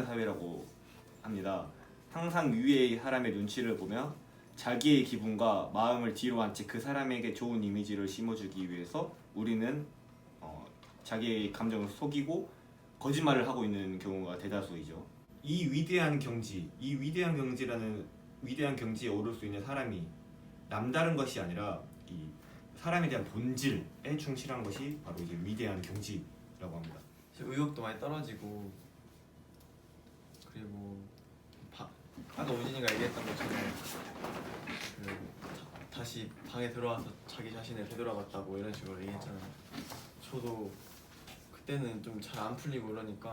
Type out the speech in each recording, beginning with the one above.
지능하는 사회라고 합니다. 항상 위의 사람의 눈치를 보며 자기의 기분과 마음을 뒤로 한 채 그 사람에게 좋은 이미지를 심어주기 위해서 우리는 자기의 감정을 속이고 거짓말을 하고 있는 경우가 대다수이죠. 이 위대한 경지라는 위대한 경지에 오를 수 있는 사람이 남다른 것이 아니라 이 사람에 대한 본질에 충실한 것이 바로 이제 위대한 경지라고 합니다. 의욕도 많이 떨어지고, 그리고 아까 우진이가 얘기했던 것처럼 다시 방에 들어와서 자기 자신을 되돌아봤다고 이런 식으로 얘기했잖아요. 저도 그때는 좀 잘 안 풀리고 그러니까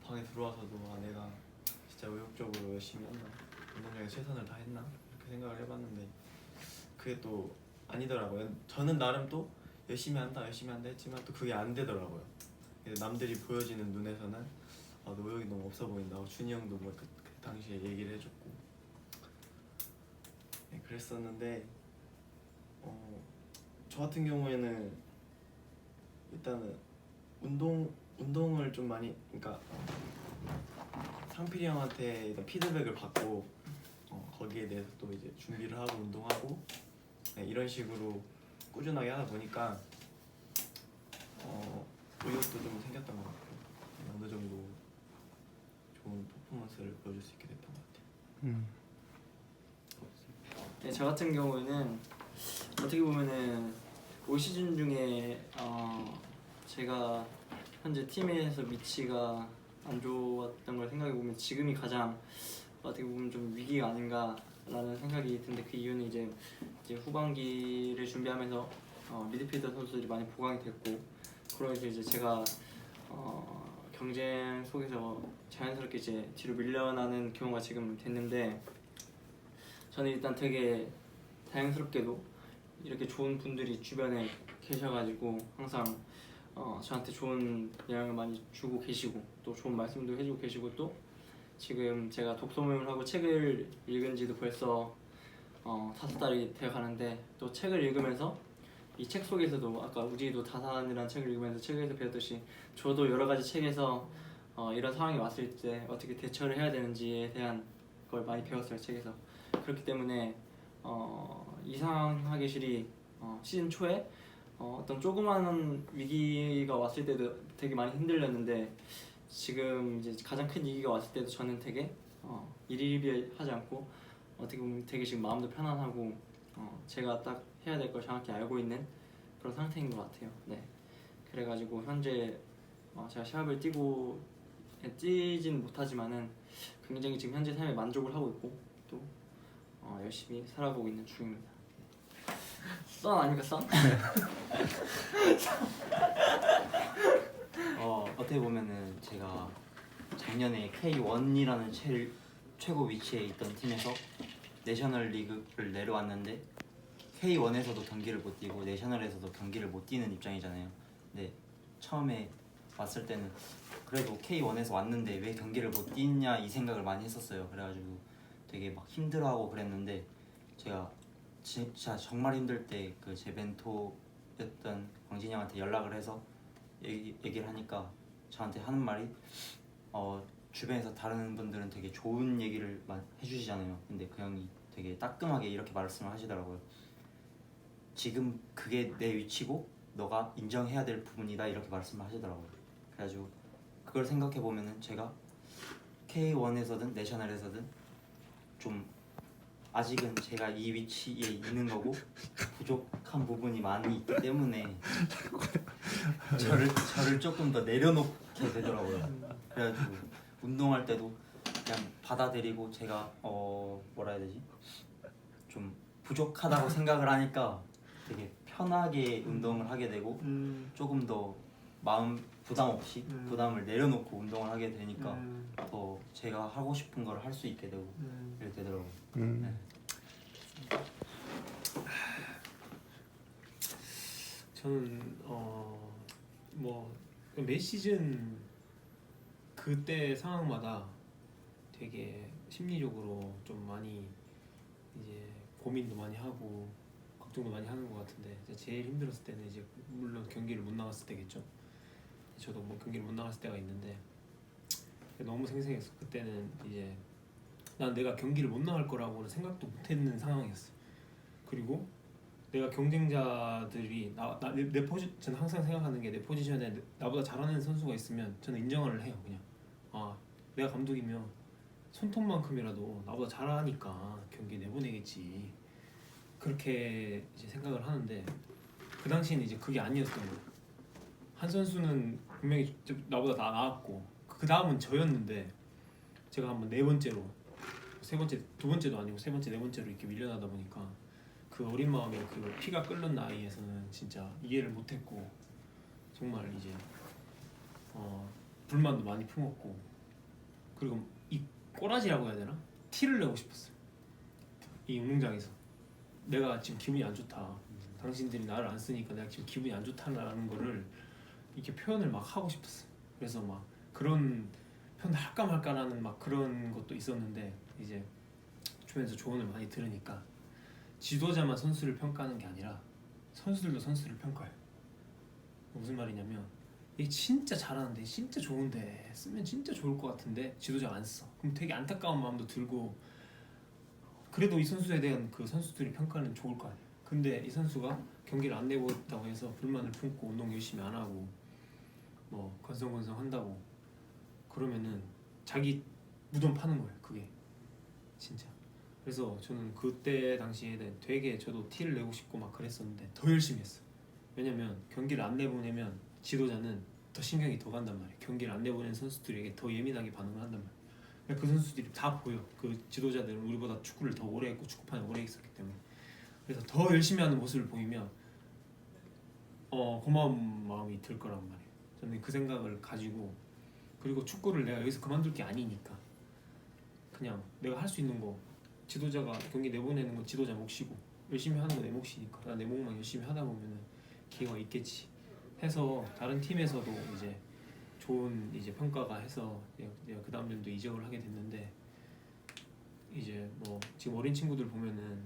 방에 들어와서도 내가 진짜 의욕적으로 열심히 했나, 운동량에 최선을 다했나 이렇게 생각을 해봤는데 그게 또 아니더라고요. 저는 나름 또 열심히 한다 했지만 또 그게 안 되더라고요. 남들이 보여지는 눈에서는 너 의욕이 너무 없어 보인다. 준이 형도 뭐 그 당시에 얘기를 해줬고 그랬었는데 저 같은 경우에는 일단은 운동을 좀 많이, 그러니까 상필이 형한테 일단 피드백을 받고 거기에 대해서 또 이제 준비를 하고 운동하고 이런 식으로 꾸준하게 하다 보니까 의욕도 좀 생겼던 것 같고 어느 정도 좋은 퍼포먼스를 보여줄 수 있게 됐던 것 같아요. 네, 저 같은 경우에는 어떻게 보면은 올 시즌 중에 제가 현재 팀에서 위치가 안 좋았던 걸 생각해 보면 지금이 가장 어떻게 보면 좀 위기가 아닌가라는 생각이 드는데, 그 이유는 이제 후반기를 준비하면서 미드필더 선수들이 많이 보강이 됐고, 그러면서 이제 제가 경쟁 속에서 자연스럽게 이제 뒤로 밀려나는 경우가 지금 됐는데, 저는 일단 되게 다행스럽게도 이렇게 좋은 분들이 주변에 계셔가지고 항상 저한테 좋은 영향을 많이 주고 계시고 또 좋은 말씀도 해주고 계시고, 또 지금 제가 독서 모임을 하고 책을 읽은 지도 벌써 5달이 되어가는데, 또 책을 읽으면서 이 책 속에서도 아까 우지도 다산이라는 책을 읽으면서 책에서 배웠듯이 저도 여러 가지 책에서 이런 상황이 왔을 때 어떻게 대처를 해야 되는지에 대한 걸 많이 배웠어요, 책에서. 그렇기 때문에 이상하계실이 시즌 초에 어떤 조그마한 위기가 왔을 때도 되게 많이 흔들렸는데, 지금 이제 가장 큰 위기가 왔을 때도 저는 되게 일희일비하지 않고 어떻게 보면 되게 지금 마음도 편안하고 제가 딱 해야 될 걸 정확히 알고 있는 그런 상태인 것 같아요. 네. 그래가지고 현재 제가 시합을 뛰진 못하지만은 굉장히 지금 현재 삶에 만족을 하고 있고 또 열심히 살아보고 있는 중입니다. 썬 아닙니까, 썬? 어떻게 보면은 제가 작년에 K1이라는 최고 위치에 있던 팀에서 내셔널 리그를 내려왔는데 K1에서도 경기를 못 뛰고 내셔널에서도 경기를 못 뛰는 입장이잖아요. 근데 처음에 왔을 때는 그래도 K1에서 왔는데 왜 경기를 못 뛰냐 이 생각을 많이 했었어요. 그래가지고 되게 막 힘들어하고 그랬는데, 제가 진짜 정말 힘들 때 그 제 멘토였던 광진이 형한테 연락을 해서 얘기를 하니까 저한테 하는 말이 주변에서 다른 분들은 되게 좋은 얘기를 해주시잖아요. 근데 그 형이 되게 따끔하게 이렇게 말씀을 하시더라고요. 지금 그게 내 위치고 너가 인정해야 될 부분이다, 이렇게 말씀을 하시더라고요. 그래가지고 그걸 생각해 보면은 제가 K1에서든 내셔널에서든 좀 아직은 제가 이 위치에 있는 거고 부족한 부분이 많이 있기 때문에 저를 조금 더 내려놓게 되더라고요. 그래가지고 운동할 때도 그냥 받아들이고 제가 뭐라 해야 되지? 좀 부족하다고 생각을 하니까 되게 편하게 운동을 하게 되고 조금 더 마음 부담 없이 부담을 내려놓고 운동을 하게 되니까 더 제가 하고 싶은 걸 할 수 있게 되고 이렇게 되더라고요. 네. 저는 뭐 매 시즌 그때 상황마다 되게 심리적으로 좀 많이 이제 고민도 많이 하고 걱정도 많이 하는 것 같은데, 제일 힘들었을 때는 이제 물론 경기를 못 나갔을 때겠죠. 저도 뭐 경기를 못 나갔을 때가 있는데, 그게 너무 생생했어. 그때는 이제 난 내가 경기를 못 나갈 거라고는 생각도 못했는 상황이었어. 그리고 내가 경쟁자들이 내 포지 저는 항상 생각하는 게 내 포지션에 나보다 잘하는 선수가 있으면 저는 인정을 해요. 그냥 아 내가 감독이면 손톱만큼이라도 나보다 잘하니까 경기 내보내겠지. 그렇게 이제 생각을 하는데 그 당시에는 이제 그게 아니었던 거예요. 한 선수는 분명히 나보다 다 나았고 그 다음은 저였는데 제가 한번 네 번째로 세 번째 두 번째도 아니고 세 번째 네 번째로 이렇게 밀려나다 보니까 그 어린 마음에 그 피가 끓는 나이에서는 진짜 이해를 못했고 정말 이제 불만도 많이 품었고 그리고 이 꼬라지라고 해야 되나? 티를 내고 싶었어요. 이 운동장에서 내가 지금 기분이 안 좋다. 당신들이 나를 안 쓰니까 내가 지금 기분이 안 좋다라는 거를 이렇게 표현을 막 하고 싶었어요. 그래서 막 그런 표현 할까 말까라는 막 그런 것도 있었는데 이제 주변에서 조언을 많이 들으니까 지도자만 선수를 평가하는 게 아니라 선수들도 선수를 평가해요. 무슨 말이냐면 이게 진짜 잘하는데 진짜 좋은데 쓰면 진짜 좋을 것 같은데 지도자가 안 써. 그럼 되게 안타까운 마음도 들고 그래도 이 선수에 대한 그 선수들이 평가는 좋을 거 아니에요. 근데 이 선수가 경기를 안 내보겠다고 해서 불만을 품고 운동 열심히 안 하고 뭐 건성건성 한다고 그러면은 자기 무덤 파는 거예요. 그게 진짜. 그래서 저는 그때 당시에는 되게 저도 티를 내고 싶고 막 그랬었는데 더 열심히 했어. 왜냐면 경기를 안 내보내면 지도자는 더 신경이 더 간단 말이에요. 경기를 안 내보낸 선수들에게 더 예민하게 반응을 한단 말이에요. 그 선수들이 다 보여. 그 지도자들은 우리보다 축구를 더 오래 했고 축구판에 오래 있었기 때문에 그래서 더 열심히 하는 모습을 보이면 고마운 마음이 들 거란 말이에요. 저는 그 생각을 가지고 그리고 축구를 내가 여기서 그만둘 게 아니니까 그냥 내가 할 수 있는 거 지도자가 경기 내보내는 건 지도자 몫이고 열심히 하는 건 내 몫이니까 나 내 몫만 열심히 하다 보면은 기회가 있겠지 해서 다른 팀에서도 이제 좋은 이제 평가가 해서 내가 그 다음 년도 이적을 하게 됐는데 이제 뭐 지금 어린 친구들 보면은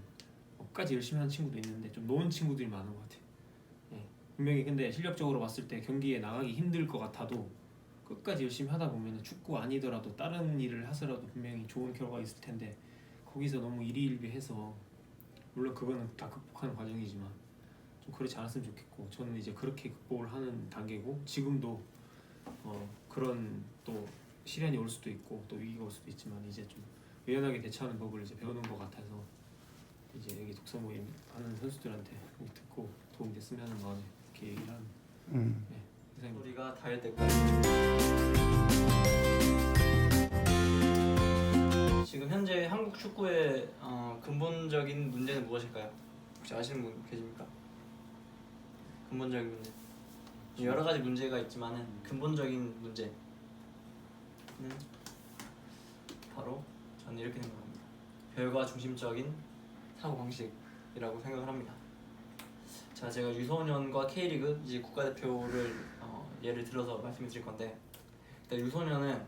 끝까지 열심히 하는 친구도 있는데 좀 노은 친구들이 많은 것 같아요. 예. 분명히 근데 실력적으로 봤을 때 경기에 나가기 힘들 것 같아도 끝까지 열심히 하다 보면은 축구 아니더라도 다른 일을 하서라도 분명히 좋은 결과가 있을 텐데 거기서 너무 일희일비해서 물론 그거는 다 극복하는 과정이지만 좀 그렇지 않았으면 좋겠고 저는 이제 그렇게 극복을 하는 단계고 지금도 그런 또 시련이 올 수도 있고 또 위기가 올 수도 있지만 이제 좀 유연하게 대처하는 법을 이제 배우는 것 같아서 이제 여기 독서 모임 하는 선수들한테 듣고 도움 됐으면 하는 마음에 이렇게 얘기를 하는 네, 이상입니다. 소리가 닿을 때까지. 지금 현재 한국 축구의 근본적인 문제는 무엇일까요? 혹시 아시는 분 계십니까? 근본적인 문제. 여러 가지 문제가 있지만은 근본적인 문제는 바로 저는 이렇게 생각합니다. 결과 중심적인 사고 방식이라고 생각을 합니다. 자, 제가 유소년과 K리그 이제 국가대표를 예를 들어서 말씀을 드릴 건데 일단 유소년은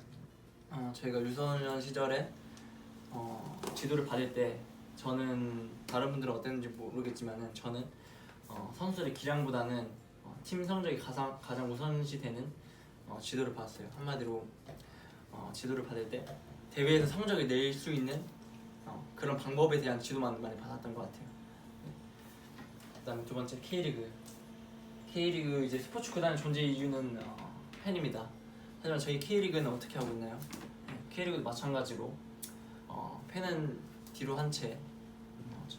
저희가 유소년 시절에 지도를 받을 때 저는 다른 분들은 어땠는지 모르겠지만은 저는 선수들의 기량보다는 팀 성적이 가장 우선시되는 지도를 받았어요. 한마디로 지도를 받을 때 대회에서 성적을 낼 수 있는 그런 방법에 대한 지도만 많이 받았던 것 같아요. 그다음에 두 번째 K리그 이제 스포츠 구단의 존재 이유는 팬입니다. 하지만 저희 K리그는 어떻게 하고 있나요? K리그도 마찬가지로 팬은 뒤로 한 채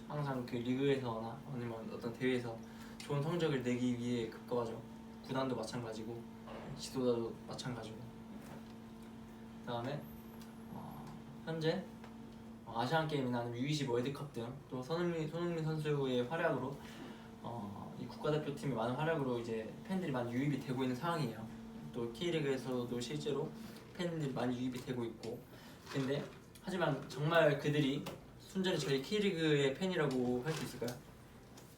항상 그 리그에서나 아니면 어떤 대회에서 좋은 성적을 내기 위해 급급하죠. 구단도 마찬가지고 지도자도 마찬가지고. 그다음에 현재 아시안 게임이나 U20 월드컵 등 또 손흥민 선수의 활약으로 이 국가대표팀의 많은 활약으로 이제 팬들이 많이 유입이 되고 있는 상황이에요. 또 K리그에서도 실제로 팬들이 많이 유입이 되고 있고. 근데 하지만 정말 그들이 순전히 저희 K리그의 팬이라고 할 수 있을까요?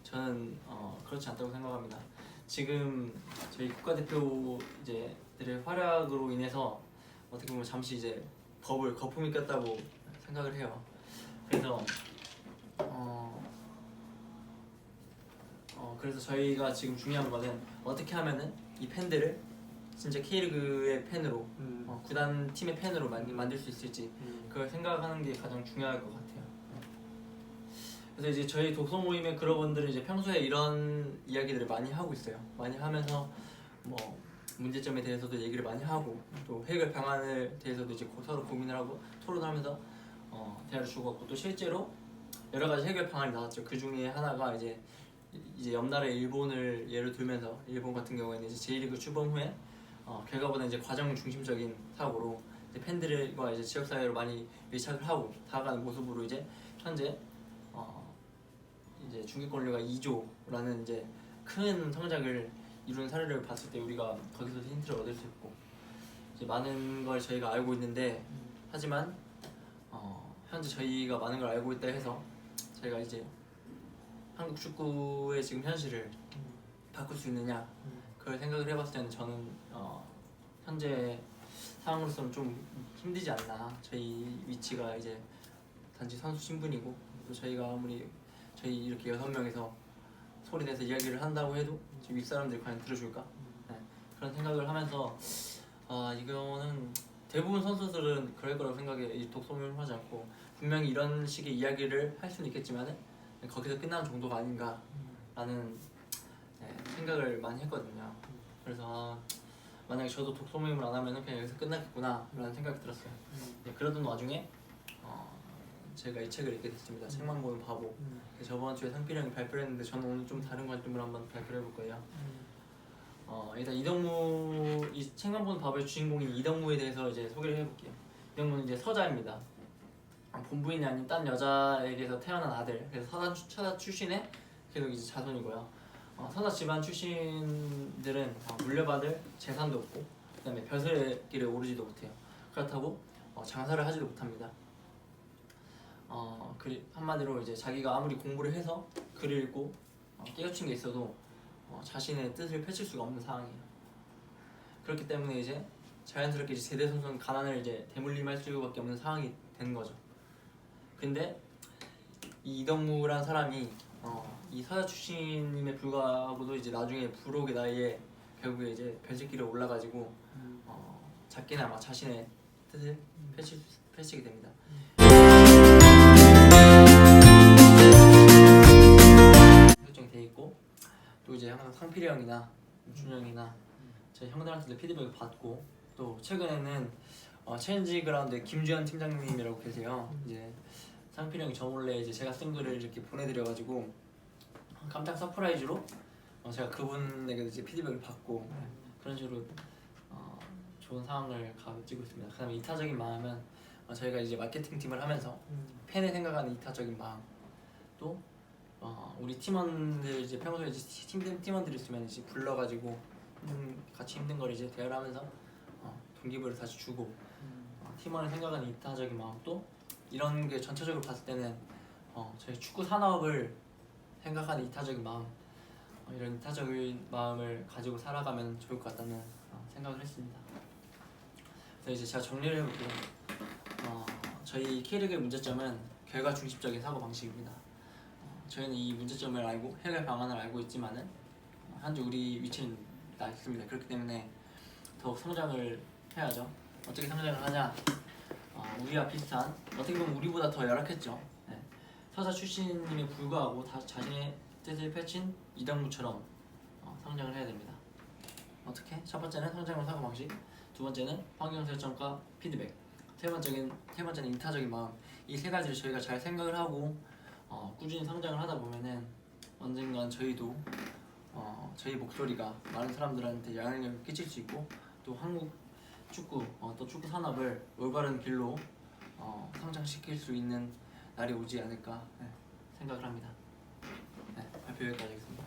저는 그렇지 않다고 생각합니다. 지금 저희 국가대표 이제들의 활약으로 인해서 어떻게 보면 잠시 이제 거품이 꼈다고 생각을 해요. 그래서 그래서 저희가 지금 중요한 거는 어떻게 하면은 이 팬들을 진짜 K리그의 팬으로 구단 팀의 팬으로 만들 수 있을지 그걸 생각하는 게 가장 중요할 것 같아요. 그래서 이제 저희 독서 모임의 그룹원들은 이제 평소에 이런 이야기들을 많이 하고 있어요. 많이 하면서 뭐 문제점에 대해서도 얘기를 많이 하고 또 해결 방안에 대해서도 이제 서로 고민을 하고 토론하면서 대화를 주고받고 또 실제로 여러 가지 해결 방안이 나왔죠. 그 중에 하나가 이제 옆 나라 일본을 예를 들면서 일본 같은 경우에는 이제 J리그 출범 후에 결과보다 이제 과정 중심적인 사고로 이제 팬들과 이제 지역 사회로 많이 밀착을 하고 다가가는 모습으로 이제 현재 이제 중계권료가 2조라는 이제 큰 성장을 이룬 사례를 봤을 때 우리가 거기서 힌트를 얻을 수 있고 이제 많은 걸 저희가 알고 있는데 하지만 현재 저희가 많은 걸 알고 있다 해서 저희가 이제 한국 축구의 지금 현실을 바꿀 수 있느냐 그걸 생각을 해봤을 때는 저는 현재 상황으로서는 좀 힘들지 않나. 저희 위치가 이제 단지 선수 신분이고 또 저희가 아무리 저희 이렇게 6명이서 소리내서 이야기를 한다고 해도 지금 윗사람들이 과연 들어줄까? 네, 그런 생각을 하면서 이거는 대부분 선수들은 그럴 거라고 생각해. 이 독서모임을 하지 않고 분명히 이런 식의 이야기를 할 수는 있겠지만은 거기서 끝나는 정도가 아닌가라는 생각을 많이 했거든요. 그래서 만약에 저도 독서 모임을 안 하면 그냥 여기서 끝나겠구나 라는 생각이 들었어요. 그러던 와중에 제가 이 책을 읽게 됐습니다. 책만 보면 바보. 저번 주에 상필이 형이 발표를 했는데 저는 오늘 좀 다른 관점으로 한번 발표를 해볼 거예요. 일단 이덕무, 이 책만 보는 바보의 주인공인 이덕무에 대해서 이제 소개를 해볼게요. 이덕무는 이제 서자입니다. 본부인이 아닌 딴 여자에게서 태어난 아들. 그래서 서자 출신의 계속 이제 자손이고요. 서자 집안 출신들은 물려받을 재산도 없고 그다음에 벼슬의 길에 오르지도 못해요. 그렇다고 장사를 하지도 못합니다. 한마디로 이제 자기가 아무리 공부를 해서 글을 읽고 깨우친 게 있어도 자신의 뜻을 펼칠 수가 없는 상황이에요. 그렇기 때문에 이제 자연스럽게 이제 세대손손 가난을 이제 대물림할 수밖에 없는 상황이 되는 거죠. 근데 이 이덕무란 사람이 이 서자 출신임에 불구하고도 이제 나중에 불혹의 나이에 결국에 이제 별새길에 올라가지고 작게나마 자신의 뜻을 펼치게 됩니다. 설정돼 있고 또 이제 항상 상필이 형이나 준영이나 저희 형들한테도 피드백을 받고 또 최근에는 체인지 그라운드의 김주현 팀장님이라고 계세요. 이제 상필이 형이 저 몰래 이제 제가 쓴 글을 이렇게 보내드려가지고 깜짝 서프라이즈로 제가 그분에게도 이제 피드백을 받고 그런 식으로 좋은 상황을 가지고 있습니다. 그다음에 이타적인 마음은 저희가 이제 마케팅 팀을 하면서 팬을 생각하는 이타적인 마음 또 우리 팀원들 이제 평소에 이제 팀원들 있으면 이제 불러가지고 같이 힘든 걸 이제 대화를 하면서 동기부여를 다시 주고 팀원을 생각하는 이타적인 마음 또 이런 게 전체적으로 봤을 때는 저희 축구 산업을 생각하는 이타적인 마음 이런 이타적인 마음을 가지고 살아가면 좋을 것 같다는 생각을 했습니다. 그래서 이제 제가 정리를 해볼게요. 저희 K리그의 문제점은 결과 중심적인 사고 방식입니다. 저희는 이 문제점을 알고 해결 방안을 알고 있지만은 현재 우리 위치는 낮습니다. 그렇기 때문에 더욱 성장을 해야죠. 어떻게 성장을 하냐? 우리와 비슷한 어떻게 보면 우리보다 더 열악했죠. 서사 출신임에 불구하고 자신의 뜻을 펼친 이덕무처럼 성장을 해야 됩니다. 어떻게? 첫 번째는 성장형 사고 방식, 두 번째는 환경 설정과 피드백, 세 번째는 이타적인 마음. 이 세 가지를 저희가 잘 생각을 하고 꾸준히 성장을 하다 보면은 언젠간 저희도 저희 목소리가 많은 사람들한테 영향력을 끼칠 수 있고 또 한국 축구 또 축구 산업을 올바른 길로 성장시킬 수 있는 날이 오지 않을까 생각을 합니다. 발표 여기까지 하겠습니다.